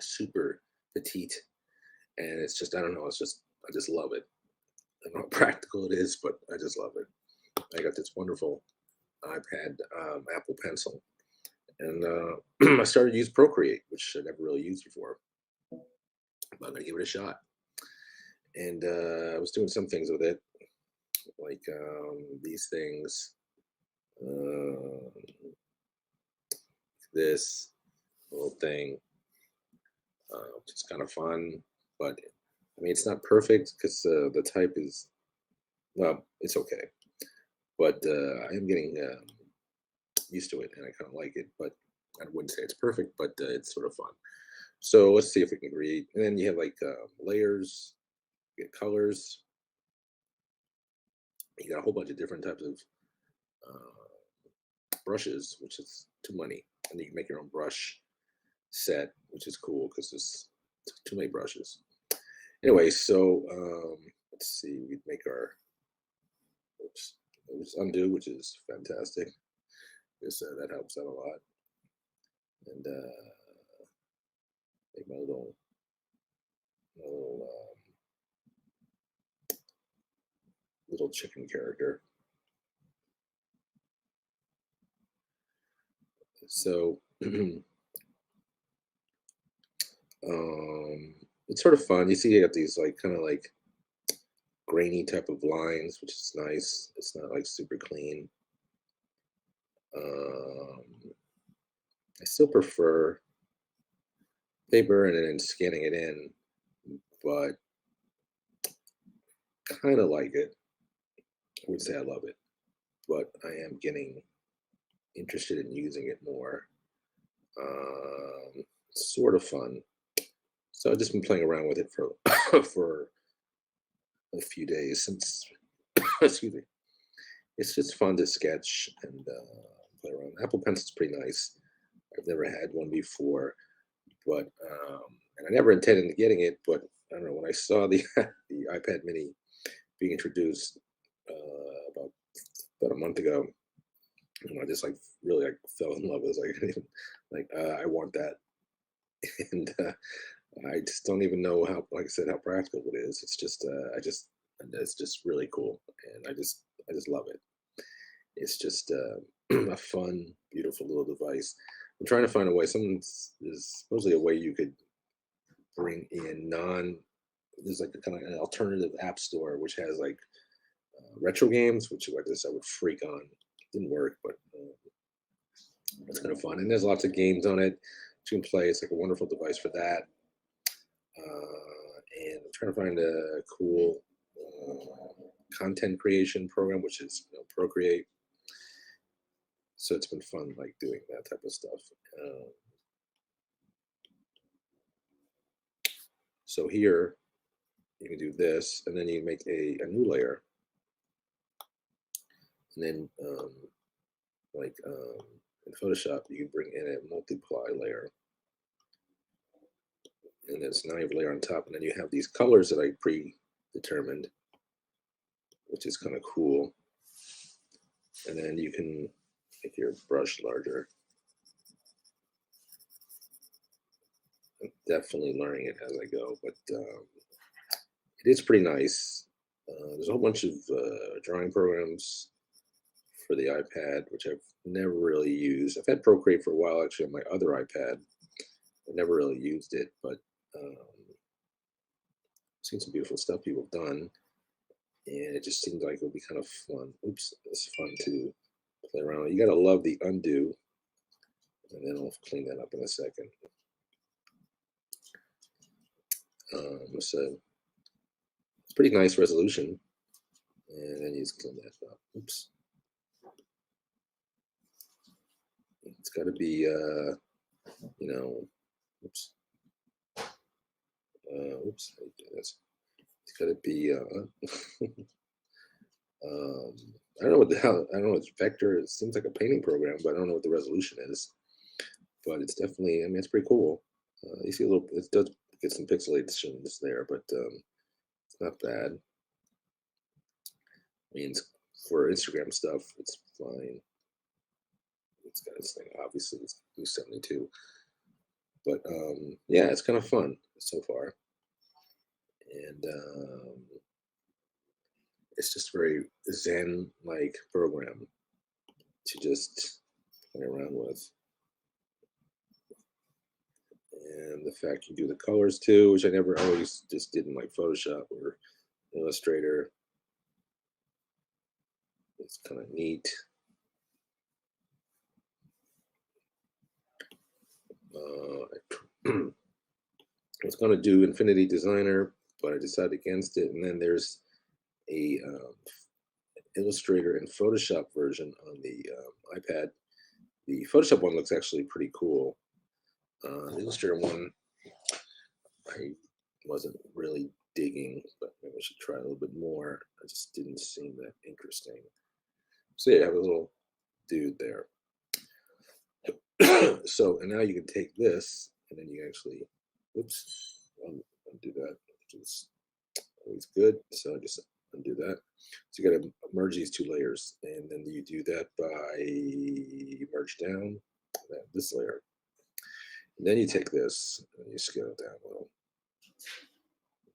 super petite, and it's just I don't know. It's just I just love it. I don't know how practical it is, but I just love it. I got this wonderful iPad Apple Pencil, and I started to use Procreate, which I never really used before, but I'm gonna give it a shot. And I was doing some things with it, like these things, uh, this little thing, which is kind of fun. But I mean, it's not perfect because the type is well, it's okay. But I am getting used to it, and I kind of like it. But I wouldn't say it's perfect, but it's sort of fun. So let's see if we can create. And then you have like layers, you get colors, you got a whole bunch of different types of brushes, which is too many. And you can make your own brush set, which is cool because there's too many brushes. Anyway, so let's see. We make our oops, oops, undo, which is fantastic. Because that helps out a lot. And make my little chicken character. So it's sort of fun. You see, you got these like kind of like grainy type of lines, which is nice. It's not like super clean. Um, I still prefer paper and then scanning it in, but kind of like it. I would say I love it, but I am getting interested in using it more. It's sort of fun. So I've just been playing around with it for for a few days since. Excuse me. It's just fun to sketch and play around. Apple Pencil's pretty nice. I've never had one before, but and I never intended on getting it. But I don't know when I saw the the iPad Mini being introduced about a month ago, and I just like really like fell in love. It was like I want that, and I just don't even know how, like I said, how practical it is. It's just it's just really cool, and I just love it. It's just a fun, beautiful little device. I'm trying to find a way. There's supposedly a way you could bring in non. There's like a kind of an alternative app store which has like retro games, which I would freak on. Didn't work, but it's kind of fun. And there's lots of games on it you can play. It's like a wonderful device for that. And I'm trying to find a cool content creation program, which is Procreate. So it's been fun, like doing that type of stuff. Um, so here you can do this, and then you make a new layer, and then like in Photoshop, you can bring in a multiply layer, and it's now you have a layer on top, and then you have these colors that I predetermined, which is kind of cool. And then you can make your brush larger. I'm definitely learning it as I go, but it is pretty nice. There's a whole bunch of drawing programs for the iPad, which I've never really used. I've had Procreate for a while actually on my other iPad. I never really used it, but um, seen some beautiful stuff people have done, and it just seems like it would be kind of fun. Oops, it's fun to play around with. You got to love the undo, and then I'll clean that up in a second. So it's pretty nice resolution, and then you just clean that up. Oops, it's got to be, oops, oops, how do you do this? It's got to be, um, I don't know what the hell, I don't know. It's vector. It seems like a painting program, but I don't know what the resolution is. But it's definitely, I mean, it's pretty cool. You see a little, it does get some pixelations there, but it's not bad. I mean, for Instagram stuff, it's fine. It's got its thing. Obviously, it's 72. But yeah, it's kind of fun so far, and it's just very zen like program to just play around with. And the fact you do the colors too, which I never always just did in like Photoshop or Illustrator, it's kind of neat. I was going to do Infinity Designer, but I decided against it. And then there's a Illustrator and Photoshop version on the iPad. The Photoshop one looks actually pretty cool. The Illustrator one, I wasn't really digging, but maybe I should try a little bit more. I just didn't seem that interesting. So yeah, I have a little dude there. So, and now you can take this, and then you actually, oops, undo that, which is always good. So I just undo that. So you got to merge these two layers, and then you do that by merge down this layer. And then you take this and you scale it down a little.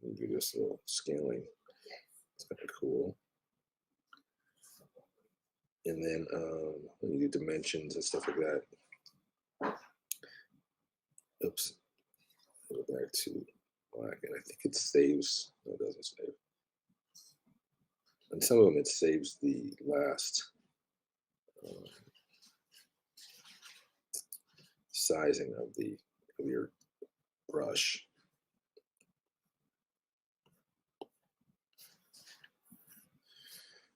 And do this little scaling. It's kind of cool. And then when you do dimensions and stuff like that. Oops. Go back to black, and I think it saves. No, it doesn't save. And some of them it saves the last sizing of your brush.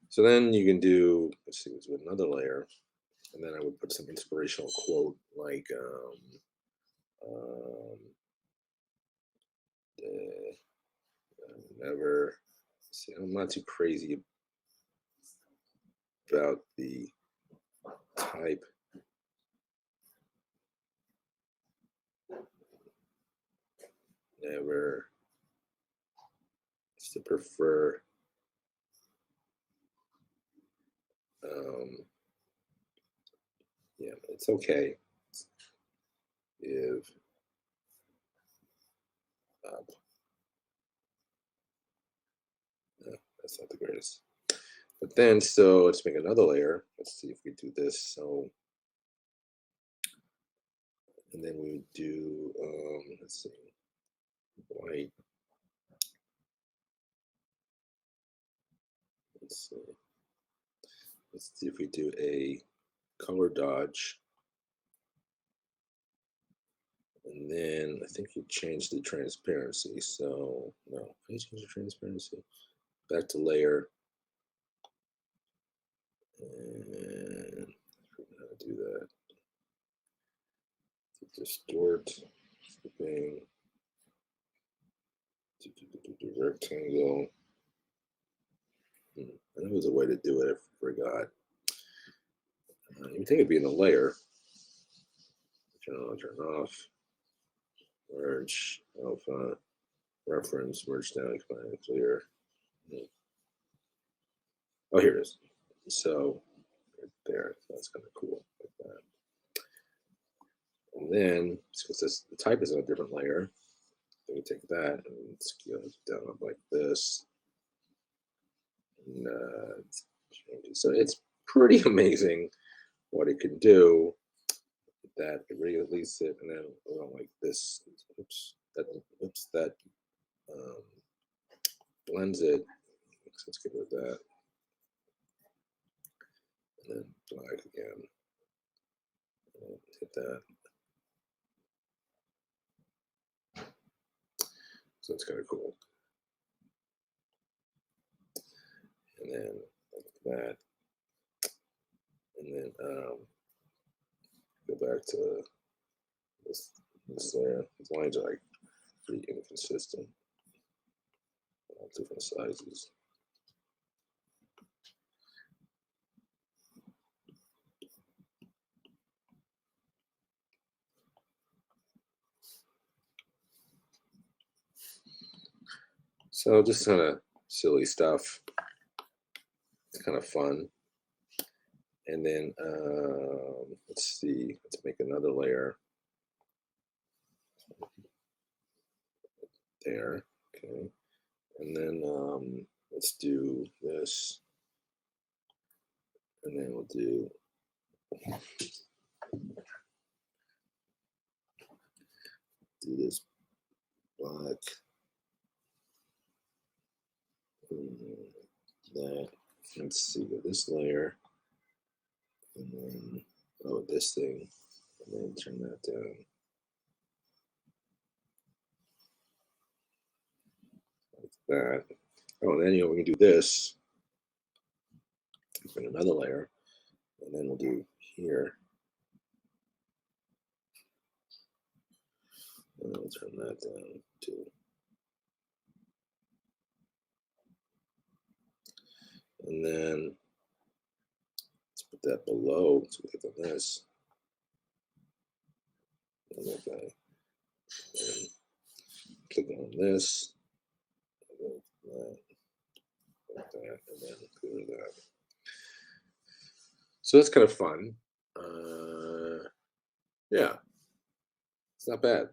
So then you can do, let's see, with another layer, and then I would put some inspirational quote like um, never. See, I'm not too crazy about the type. Never. Just to prefer. Yeah, it's okay. Give up. No, that's not the greatest. But then, so let's make another layer. Let's see if we do this. So, and then we do, let's see, white. Let's see. Let's see if we do a color dodge. And then I think you change the transparency. So, no, can you change the transparency? Back to layer. And how to do that. Distort, flipping, rectangle. I know there's a way to do it. I forgot. You think it'd be in the layer. Turn on, turn off. Merge, alpha, reference, merge down, expand, clear. Oh, here it is. So right there, that's kind of cool. Like that. And then, because the type is on a different layer, then we take that and scale it down up like this. And so it's pretty amazing what it can do. That it releases it, and then like this. Oops, that um, blends it. Let's get rid of that, and then black again. And hit that. So it's kind of cool. And then like that, and then go back to this layer. These lines are like pretty inconsistent. All different sizes. So just kind of silly stuff. It's kind of fun. And then let's see. Let's make another layer. there. Okay. And then let's do this. And then we'll do this black. That. Let's see, this layer. And then, oh, this thing. And then turn that down. Like that. Oh, and then, we can do this. Put another layer. And then we'll do here. And I'll turn that down too. And then let's put that below. So we click on this. Okay. And click on this. Like that, and then clear that. So that's kind of fun. Yeah, it's not bad.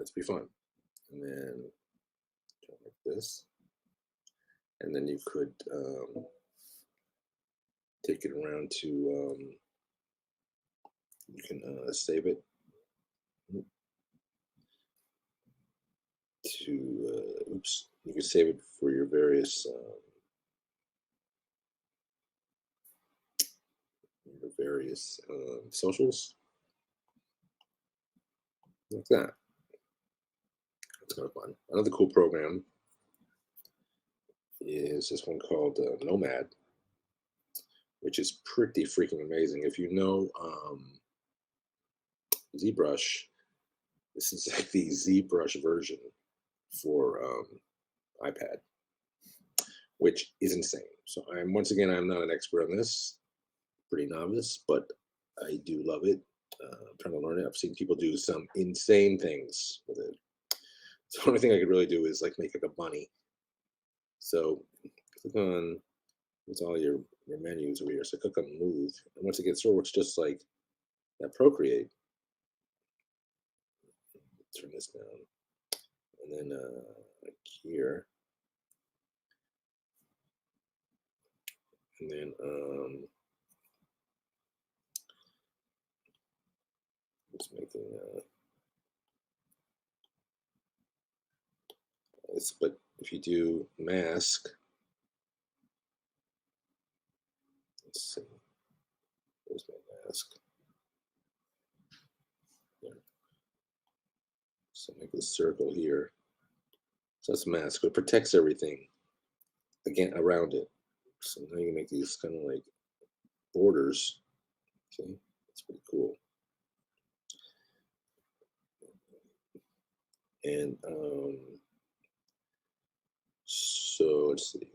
It's pretty fun. And then like this, and then you could take it around to you can save it to oops, you can save it for your various socials like that. It's kind of fun. Another cool program is this one called Nomad, which is pretty freaking amazing. If you know ZBrush, this is like the ZBrush version for iPad, which is insane. So I'm not an expert on this, pretty novice, but I do love it. I'm trying to learn it. I've seen people do some insane things with it. So the only thing I could really do is like make like a bunny. So click on it's all your menus over here. So click on move, and once it gets through, it's just like that Procreate. Turn this down, and then like here, and then just making this. But if you do mask, let's see, where's my mask? There. So make this circle here. So that's mask. It protects everything again around it. So now you can make these kind of like borders. Okay, that's pretty cool. And so let's see.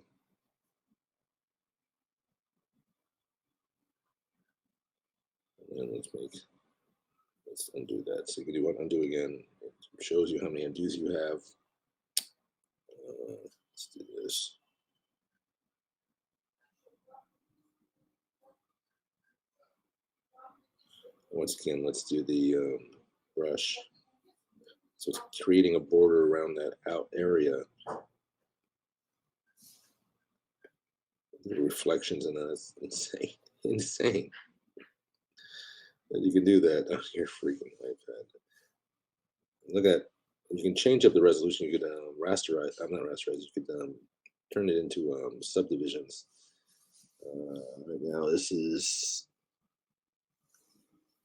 And let's undo that. So you can do one undo again. It shows you how many undos you have. Let's do this. Once again, let's do the brush. So it's creating a border around that out area. The reflections in that is insane. Insane. That you can do that on your freaking iPad. Look at, you can change up the resolution. You could rasterize, I'm not rasterize, you could turn it into subdivisions. Right now, this is,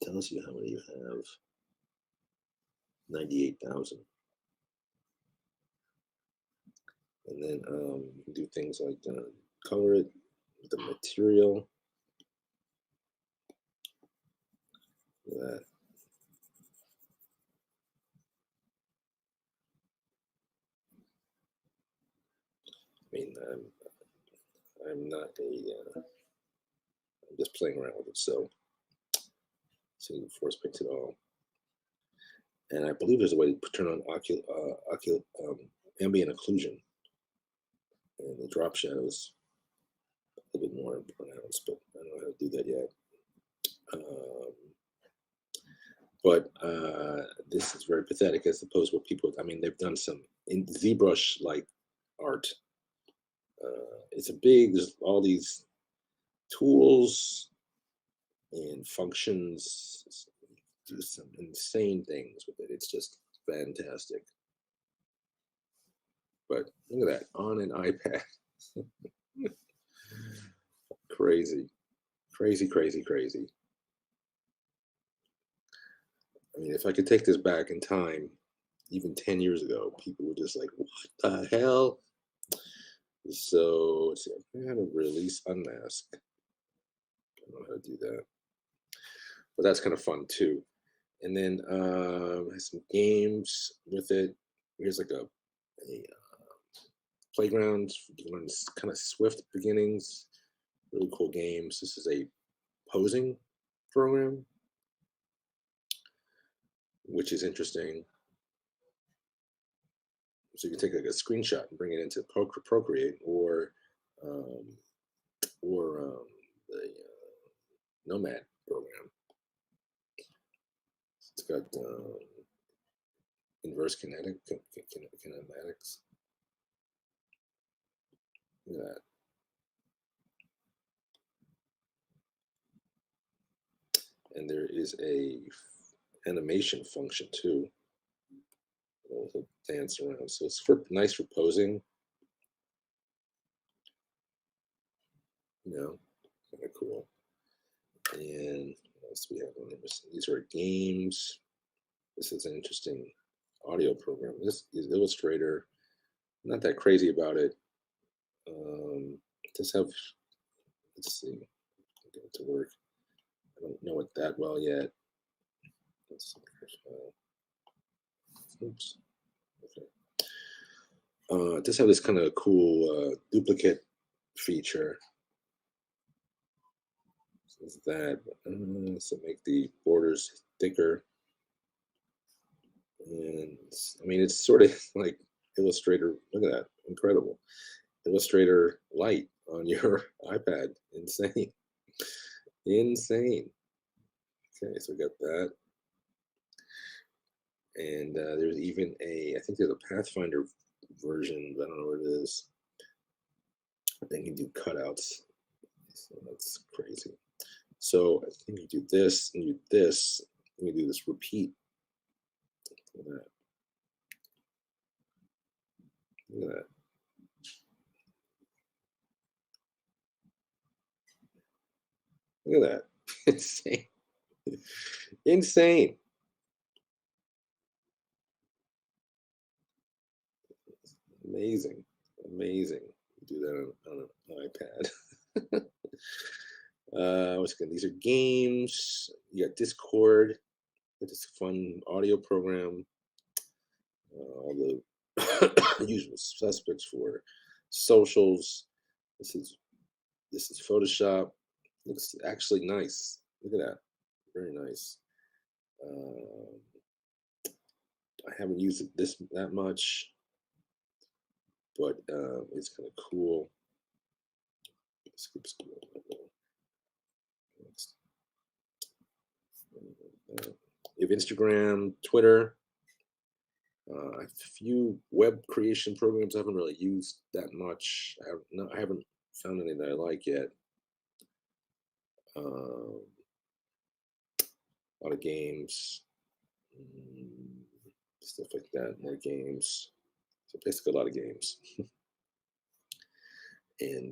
tells you how many you have. 98,000. And then you can do things like color it with the material. That. I mean, I'm not a, I'm just playing around with it. So you can force paint it all. And I believe there's a way to turn on ambient occlusion. And the drop shadows a little bit more pronounced, but I don't know how to do that yet. But this is very pathetic as opposed to what people. I mean, they've done some in ZBrush like art. It's a big. There's all these tools and functions. Do some insane things with it. It's just fantastic. But look at that on an iPad. Crazy, crazy, crazy, crazy. I mean, if I could take this back in time, even 10 years ago, people were just like, what the hell? So, let's see, I how to release unmask. I don't know how to do that. But that's kind of fun too. And then has some games with it. Here's like a playground, kind of swift beginnings. Really cool games. This is a posing program, which is interesting. So you can take like a screenshot and bring it into Procreate um, or the Nomad program. It's got inverse kinematics. Look at that. And there is a animation function too. It'll dance around, so it's for nice for posing. Kind of cool. And what else do we have on here? These are games. This is an interesting audio program. This is Illustrator. Not that crazy about it. Just have, let's see, get it to work. I don't know it that well yet. Let's see. Oops. Okay. Just have this kind of cool duplicate feature. So it's that. So make the borders thicker. And I mean, it's sort of like Illustrator. Look at that. Incredible. Illustrator Lite on your iPad. Insane. Insane. Okay, so we got that. And there's even I think there's a Pathfinder version, but I don't know what it is. Then you do cutouts. So that's crazy. So I think you do this and you do this, and you do this repeat. Look at that. Look at that. Look at that. Insane. Insane. Amazing. Amazing. You do that on an iPad. What's good? These are games. You got Discord. It's a fun audio program. All the usual suspects for socials. This is this is Photoshop. Looks actually nice. Look at that. Very nice. Um, I haven't used it this that much, but it's kind of cool. Skip school. Next. You have Instagram, Twitter, a few web creation programs I haven't really used that much. I haven't found any that I like yet. Um, a lot of games, mm, stuff like that. More games. So basically, a lot of games and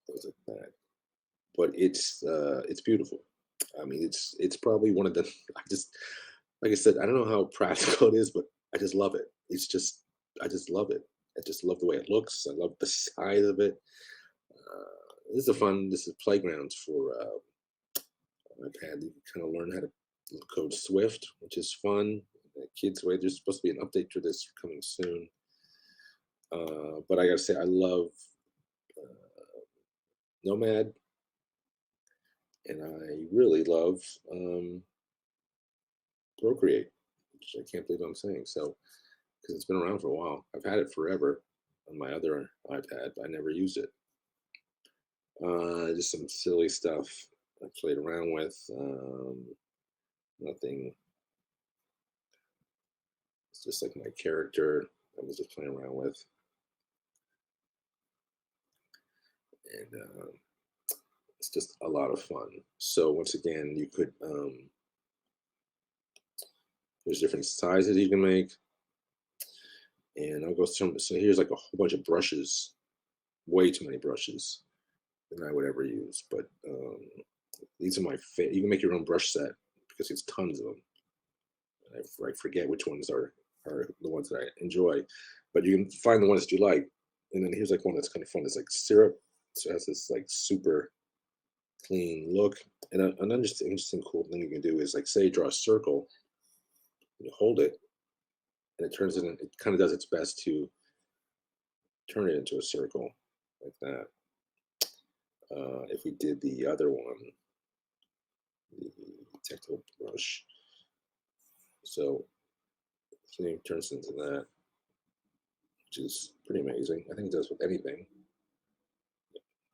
things like that. But it's beautiful. I mean, it's probably one of the. I just like I said, I don't know how practical it is, but I just love it. I just love it. I just love the way it looks. I love the size of it. This is playgrounds for iPad. You can kind of learn how to code Swift, which is fun. Kids, way there's supposed to be an update to this coming soon. But I gotta say, I love Nomad, and I really love Procreate, which I can't believe I'm saying. So, because it's been around for a while, I've had it forever on my other iPad, but I never used it. Just some silly stuff I played around with. Nothing. It's just like my character I was just playing around with, and it's just a lot of fun. So once again, you could there's different sizes you can make, and I'll go some. So here's like a whole bunch of brushes, way too many brushes than I would ever use. But these are my favorite. You can make your own brush set because it's tons of them. I forget which ones are the ones that I enjoy, but you can find the ones that you like. And then here's like one that's kind of fun. It's like syrup, so it has this like super clean look. And an interesting cool thing you can do is like say you draw a circle, you hold it, and it turns it. It kind of does its best to turn it into a circle like that. If we did the other one, the tactile brush, so it turns into that, which is pretty amazing. I think it does with anything.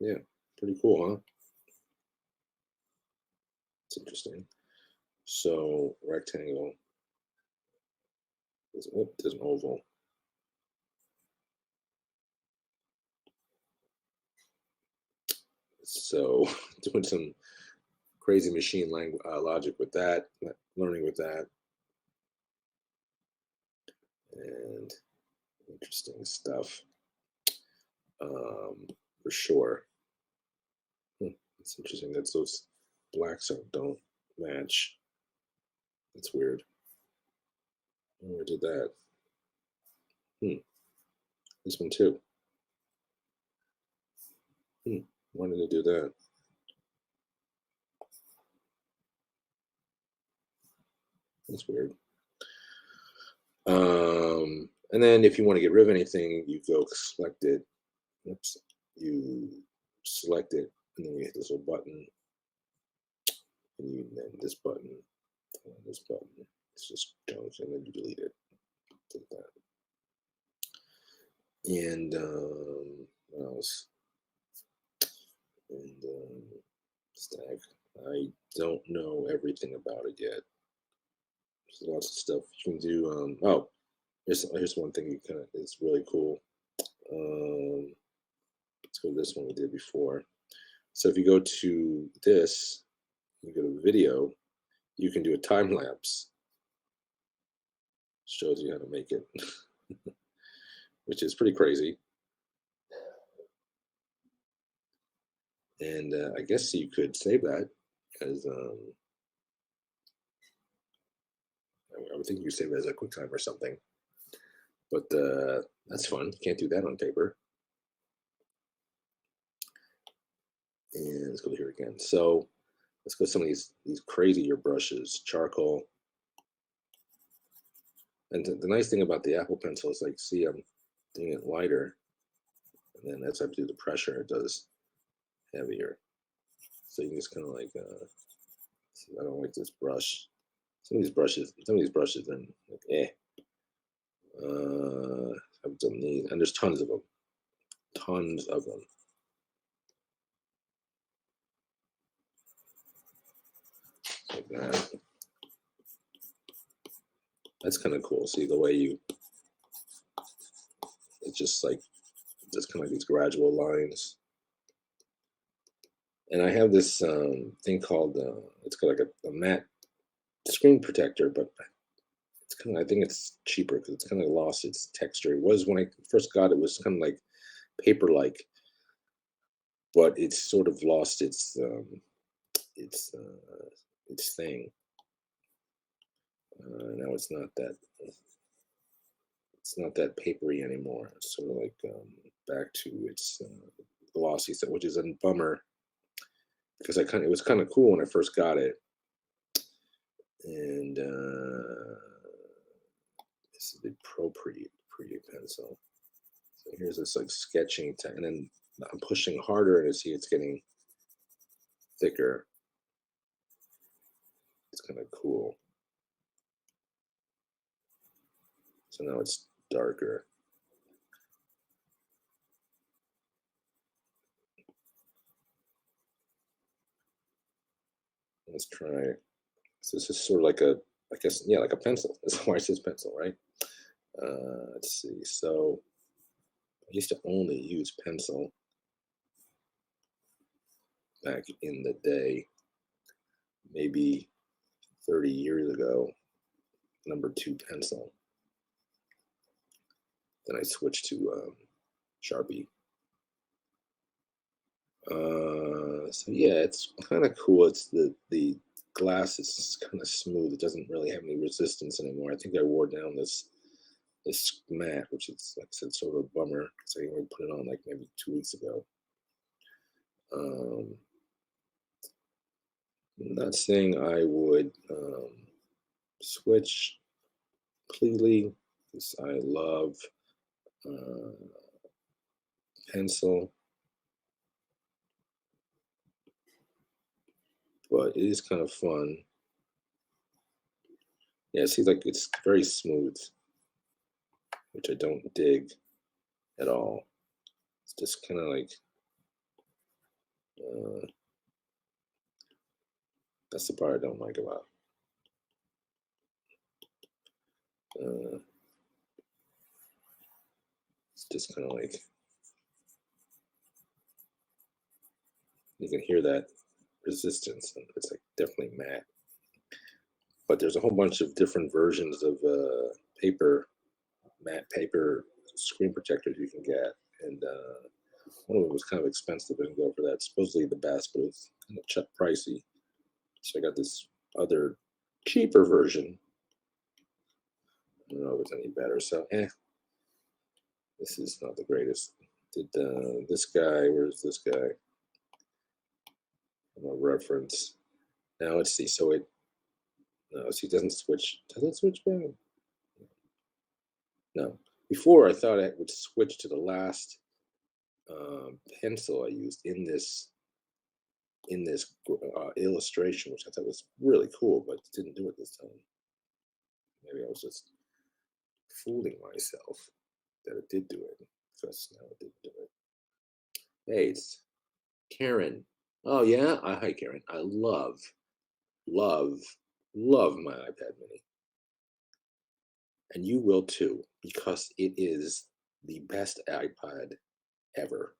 Yeah, pretty cool, huh? It's interesting. So rectangle is there's an oval. So doing some crazy machine language logic with that, learning with that, and interesting stuff for sure. It's interesting that those blacks don't match. That's weird. Where did that? Hmm. This one too. Hmm. Why did it do that? That's weird. And then if you want to get rid of anything, you go select it. Oops. You select it, and then you hit this little button, and you then this button, and this button. It's just junk, and then you delete it. Like that. And what else? And stack. I don't know everything about it yet. There's lots of stuff you can do. Oh, here's one thing you kind of it's really cool. Let's go to this one we did before. So if you go to this, you go to video, you can do a time lapse. Shows you how to make it, which is pretty crazy. And I guess you could save that as I would think you save it as a QuickTime or something. But that's fun. You can't do that on paper. And let's go here again. So let's go to some of these crazier brushes, charcoal. And the nice thing about the Apple Pencil is like, see, I'm doing it lighter, and then as I do the pressure, it does heavier. So you can just kind of like, I don't like this brush. Some of these brushes, then like, I've done these, and there's tons of them. Like that. That's kind of cool. See the way it's just kind of like these gradual lines. And I have this thing called it's got like a matte screen protector, but it's kind of I think it's cheaper because it's kind of lost its texture. It was when I first got it, was kind of like paper like, but it's sort of lost its its thing. Now it's not that papery anymore. It's sort of like back to its glossy set, which is a bummer because it was kind of cool when I first got it, and this is the Pro Pretty pencil. So here's this like sketching, and then I'm pushing harder, and see it's getting thicker. It's kind of cool. So now it's darker. Let's try So this is sort of like I guess, yeah, like a pencil. That's why it says pencil, right? Let's see. So I used to only use pencil back in the day, maybe 30 years ago, number two pencil. Then I switched to Sharpie. So yeah, it's kind of cool. It's the glass is kind of smooth. It doesn't really have any resistance anymore. I think I wore down this mat, which is like I said, sort of a bummer because I only put it on like maybe 2 weeks ago. Um, I'm not saying I would switch completely because I love uh, pencil, but it is kind of fun. Yeah, it seems like it's very smooth, which I don't dig at all. It's just kind of like uh, that's the part I don't like about. Uh, it's just kind of like you can hear that resistance, and it's like definitely matte. But there's a whole bunch of different versions of paper, matte paper screen protectors you can get, and one of them was kind of expensive. I didn't go for that. Supposedly the best, but it was kind of pricey. So I got this other cheaper version. I don't know if it's any better. So, this is not the greatest. Did this guy? Where's this guy? A reference. Now let's see. So it no, see, it doesn't switch. Does it switch back? No. Before I thought it would switch to the last pencil I used in this illustration, which I thought was really cool, but it didn't do it this time. Maybe I was just fooling myself that it did do it. Because now it didn't do it. Hey, it's Karen. Oh yeah, hi Karen. I love, love my iPad Mini, and you will too, because it is the best iPad ever,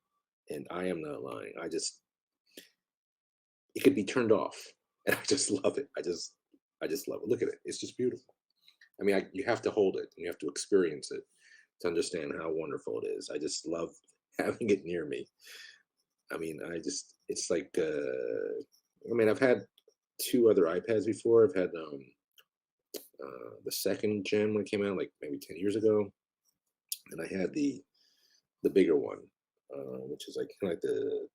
and I am not lying. It could be turned off, and I just love it. I just love it. Look at it. It's just beautiful. I mean, you have to hold it and you have to experience it to understand how wonderful it is. I just love having it near me. I mean, it's like, I mean, I've had two other iPads before. I've had the second gen when it came out, like maybe 10 years ago, and I had the bigger one, which is like kind of like the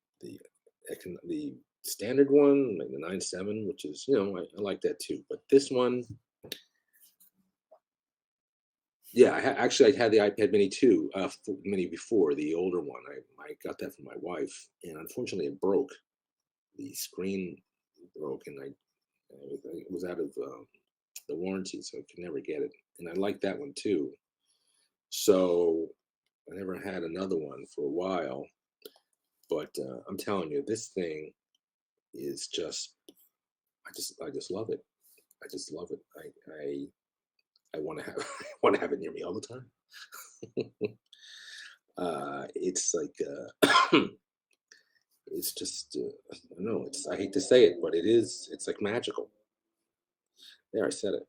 the standard one, like the 9.7, which is I like that too. But this one, yeah, actually I had the iPad Mini too, Mini before the older one. I got that from my wife, and unfortunately it broke. The screen broke, and it was out of the warranty, so I could never get it. And I like that one too. So I never had another one for a while. But I'm telling you, this thing is just I just love it. I just love it. I want to have I want to have it near me all the time. It's like it's just I don't know. I hate to say it, but it is. It's like magical. There, I said it.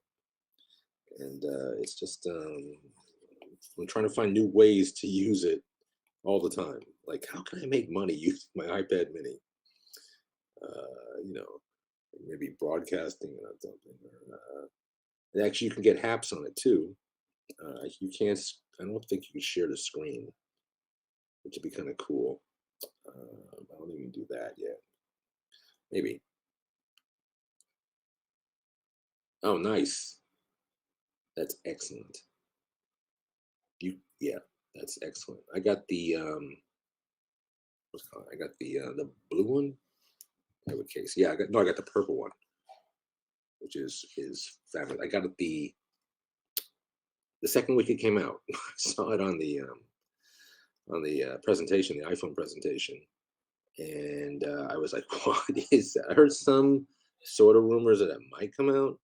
And it's just I'm trying to find new ways to use it all the time. Like, how can I make money using my iPad Mini? You know, maybe broadcasting or something. And actually, you can get apps on it too. You can't. I don't think you can share the screen, which would be kind of cool. I don't even do that yet. Maybe. Oh, nice. That's excellent. Yeah, that's excellent. I got the what's it called? I got the blue one. I have a case. Yeah, I got the purple one, which is fabulous. I got it the second week it came out. I saw it on the presentation, the iPhone presentation, and I was like, "What is that?" I heard some sort of rumors that it might come out.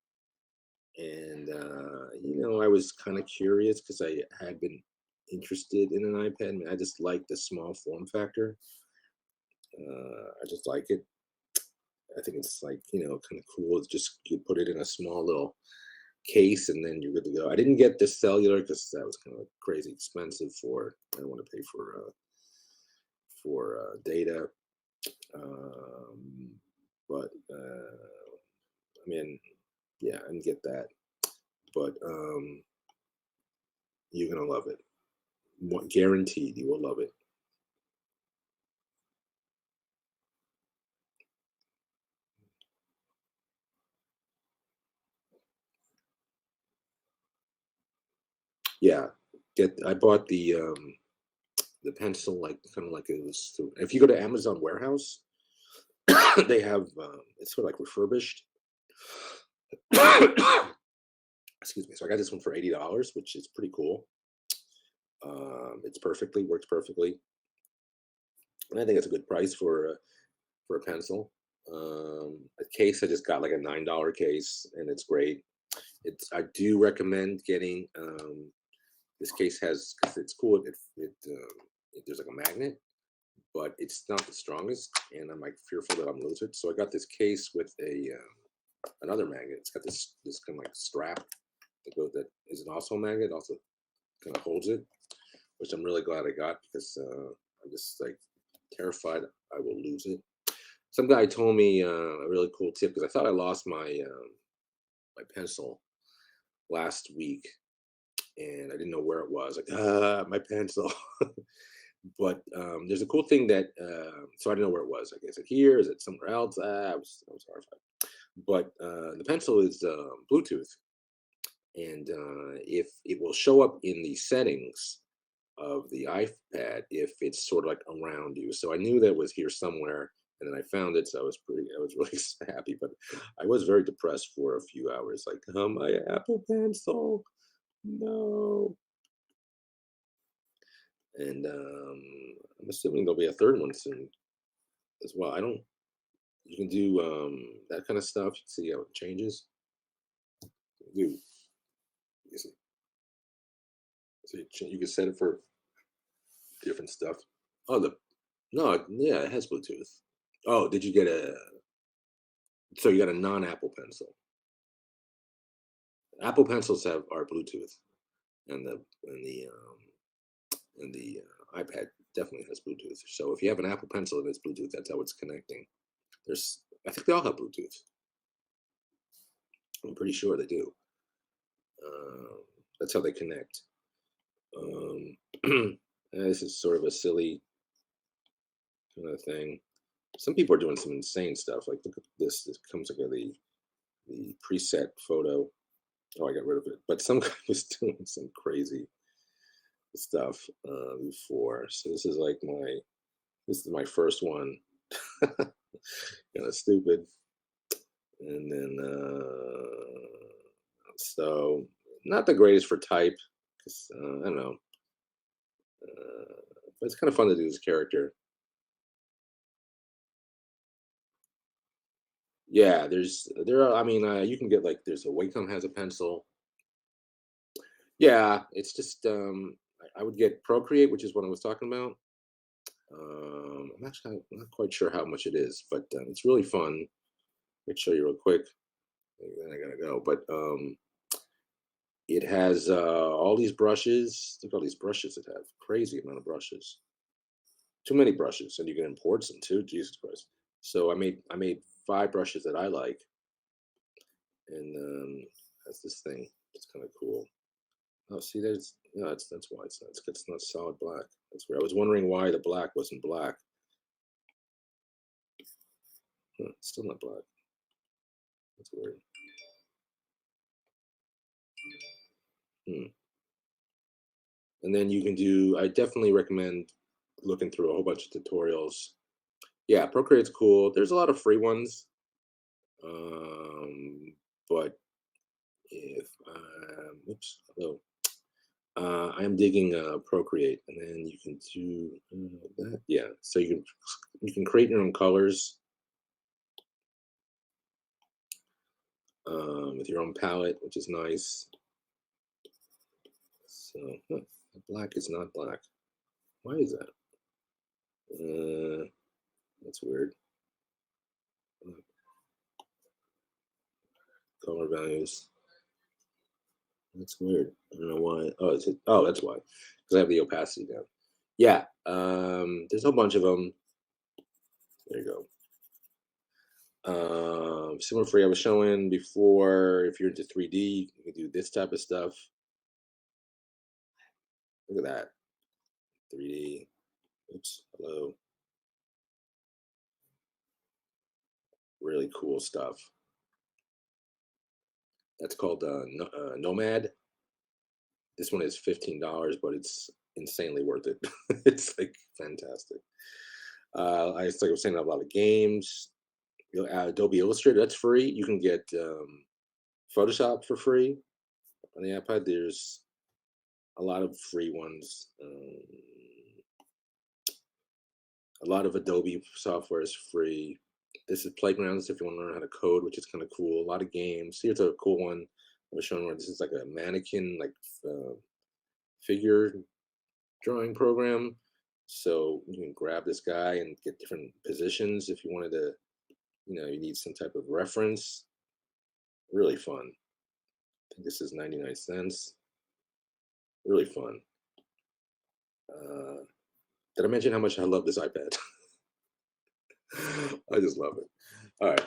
And I was kind of curious because I had been interested in an iPad. I mean, I just like the small form factor. I just like it. I think it's like, kind of cool. It's just you put it in a small little case and then you're good to go. I didn't get the cellular because that was kind of crazy expensive for. I don't want to pay for data. Um, but I mean, yeah, I didn't get that. But you're gonna love it. Guaranteed, you will love it. Yeah, get. I bought the pencil like kind of like it was. If you go to Amazon warehouse, they have it's sort of like refurbished. Excuse me. So I got this one for $80, which is pretty cool. It's perfectly works perfectly, and I think it's a good price for a pencil. A case I just got like a $9 case, and it's great. I do recommend getting this case has 'cause it's cool. There's like a magnet, but it's not the strongest, and I'm like fearful that I'm lose it. So I got this case with a another magnet. It's got this kind of like strap that is an also magnet, also kind of holds it, which I'm really glad I got because I'm just like terrified I will lose it. Some guy told me a really cool tip because I thought I lost my pencil last week and I didn't know where it was. Like, my pencil. But there's a cool thing that so I didn't know where it was. Like, is it here? Is it somewhere else? I was horrified. But the pencil is Bluetooth, and if it will show up in the settings of the iPad if it's sort of like around you. So I knew that was here somewhere, and then I found it. So I was really happy. But I was very depressed for a few hours. Like, oh, my Apple Pencil, no. And I'm assuming there'll be a third one soon as well. I don't. You can do that kind of stuff. See how it changes. Do you see? So you can set it for different stuff. Oh, the no, yeah, it has Bluetooth. Oh, did you get a? So you got a non-Apple Pencil. Apple Pencils have are Bluetooth, and the iPad definitely has Bluetooth. So if you have an Apple Pencil and it's Bluetooth, that's how it's connecting. I think they all have Bluetooth. I'm pretty sure they do. Um, that's how they connect. Um, this is sort of a silly kind of thing. Some people are doing some insane stuff. Like look at this. This comes like the preset photo. Oh, I got rid of it. But some guy was doing some crazy stuff before. So this is my first one. Kind of stupid. And then so not the greatest for type because I don't know. But it's kind of fun to do this character. Yeah, there are. I mean, you can get like there's a Wacom has a pencil. Yeah, it's just I would get Procreate, which is what I was talking about. I'm actually not quite sure how much it is, but it's really fun. Let me show you real quick. Then I gotta go. But it has all these brushes. Look at all these brushes it has. Crazy amount of brushes. Too many brushes, and you can import some too. Jesus Christ! So I made 5 brushes that I like, and that's this thing. It's kind of cool. Oh, see, there's no. That's why it's not solid black. That's where I was wondering why the black wasn't black. Huh, it's still not black. That's weird. Hmm. And then you can do. I definitely recommend looking through a whole bunch of tutorials. Yeah, Procreate's cool. There's a lot of free ones, but if oops, hello. I am digging Procreate, and then you can do that. Yeah, so you can create your own colors. with your own palette, which is nice. So black is not black. Why is that? That's weird. Color values. That's weird. I don't know why. Oh, that's why. Because I have the opacity down. Yeah. There's a whole bunch of them. There you go. Similar free I was showing before. If you're into 3D, you can do this type of stuff. Look at that. 3D. Oops. Hello. Really cool stuff. That's called Nomad. This one is $15, but it's insanely worth it. It's like fantastic. It's like I was saying, a lot of games. Adobe Illustrator, that's free. You can get Photoshop for free on the iPad. There's a lot of free ones. A lot of Adobe software is free. This is Playgrounds if you want to learn how to code, which is kind of cool. A lot of games. Here's a cool one I was showing where this is like a mannequin, like figure drawing program. So you can grab this guy and get different positions if you wanted to, you need some type of reference. Really fun. I think this is 99 cents. Really fun. Did I mention how much I love this iPad? I just love it. All right.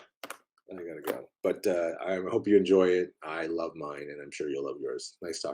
I gotta go. But I hope you enjoy it. I love mine, and I'm sure you'll love yours. Nice talking.